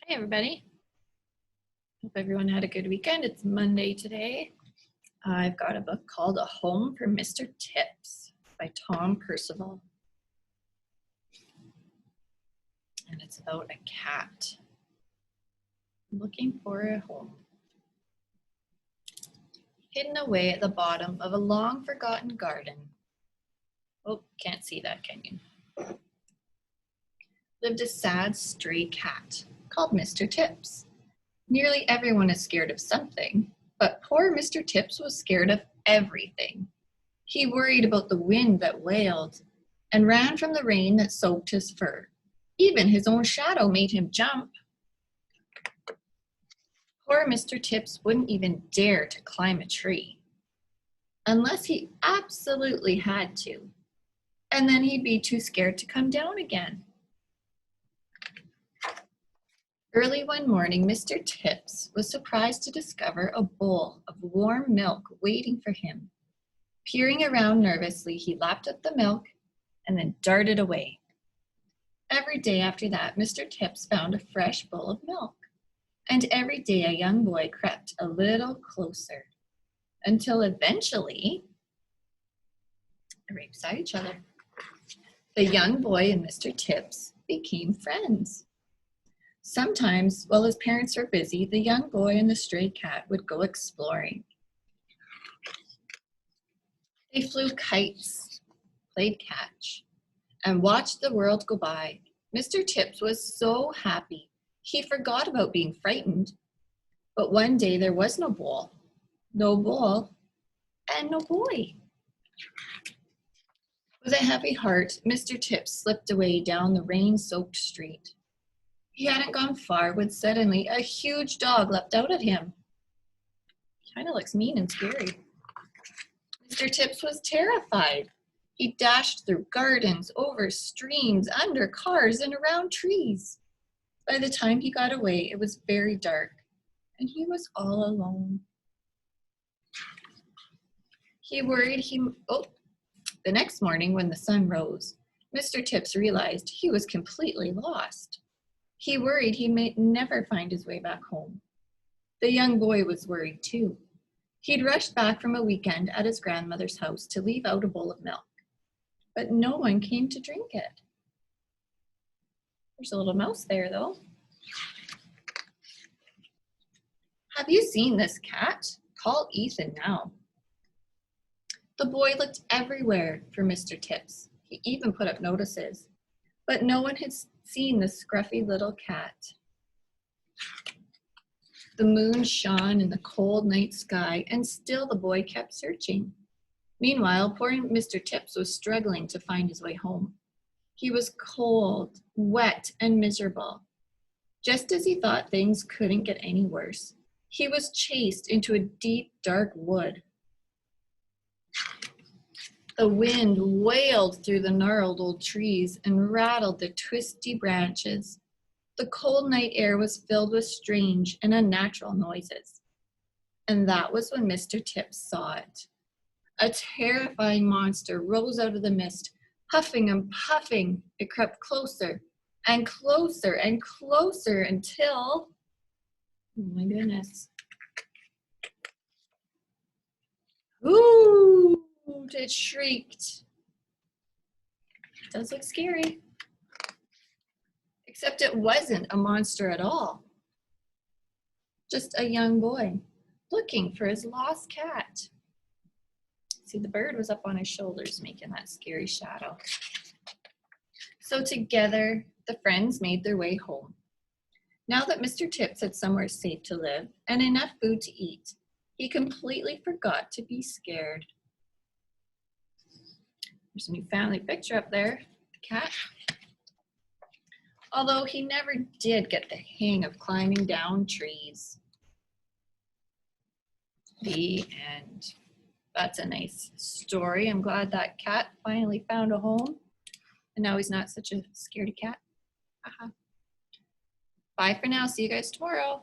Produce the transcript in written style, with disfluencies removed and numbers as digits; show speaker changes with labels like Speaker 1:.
Speaker 1: Hey everybody. Hope everyone had a good weekend. It's Monday today. I've got a book called A Home for Mr. Tips by Percival. And it's about a cat looking for a home. Hidden away at the bottom of a long forgotten garden. Oh, can't see that, can you? Lived a sad stray cat called Mr. Tips. Nearly everyone is scared of something, but poor Mr. Tips was scared of everything. He worried about the wind that wailed and ran from the rain that soaked his fur. Even his own shadow made him jump. Poor Mr. Tips wouldn't even dare to climb a tree, unless he absolutely had to, and then he'd be too scared to come down again. Early one morning, Mr. Tips was surprised to discover a bowl of warm milk waiting for him. Peering around nervously, he lapped up the milk and then darted away. Every day after that, Mr. Tips found a fresh bowl of milk, and every day a young boy crept a little closer, until eventually they're right beside each other. The young boy and Mr. Tips became friends. Sometimes, while his parents were busy, the young boy and the stray cat would go exploring. They flew kites, played catch, and watched the world go by. Mr. Tips was so happy, he forgot about being frightened. But one day there was no bowl, and no boy. With a heavy heart, Mr. Tips slipped away down the rain-soaked street. He hadn't gone far when suddenly a huge dog leapt out at him. Kind of looks mean and scary. Mr. Tips was terrified. He dashed through gardens, over streams, under cars, and around trees. By the time he got away, it was very dark, and he was all alone. He worried the next morning when the sun rose, Mr. Tips realized he was completely lost. He worried he may never find his way back home. The young boy was worried too. He'd rushed back from a weekend at his grandmother's house to leave out a bowl of milk, but no one came to drink it. There's a little mouse there though. Have you seen this cat? Call Ethan now. The boy looked everywhere for Mr. Tips. He even put up notices, but no one had seen the scruffy little cat. The moon shone in the cold night sky, and still the boy kept searching. Meanwhile, poor Mr. Tips was struggling to find his way home. He was cold, wet, and miserable. Just as he thought things couldn't get any worse, he was chased into a deep, dark wood. The wind wailed through the gnarled old trees and rattled the twisty branches. The cold night air was filled with strange and unnatural noises. And that was when Mr. Tips saw it. A terrifying monster rose out of the mist, huffing and puffing. It crept closer and closer and closer until, oh my goodness. Ooh! It shrieked. It does look scary. Except it wasn't a monster at all. Just a young boy looking for his lost cat. See, the bird was up on his shoulders making that scary shadow. So together, the friends made their way home. Now that Mr. Tips had somewhere safe to live and enough food to eat, he completely forgot to be scared. There's a new family picture up there, the cat. Although he never did get the hang of climbing down trees. The end. That's a nice story. I'm glad that cat finally found a home. And now he's not such a scaredy cat. Bye for now. See you guys tomorrow.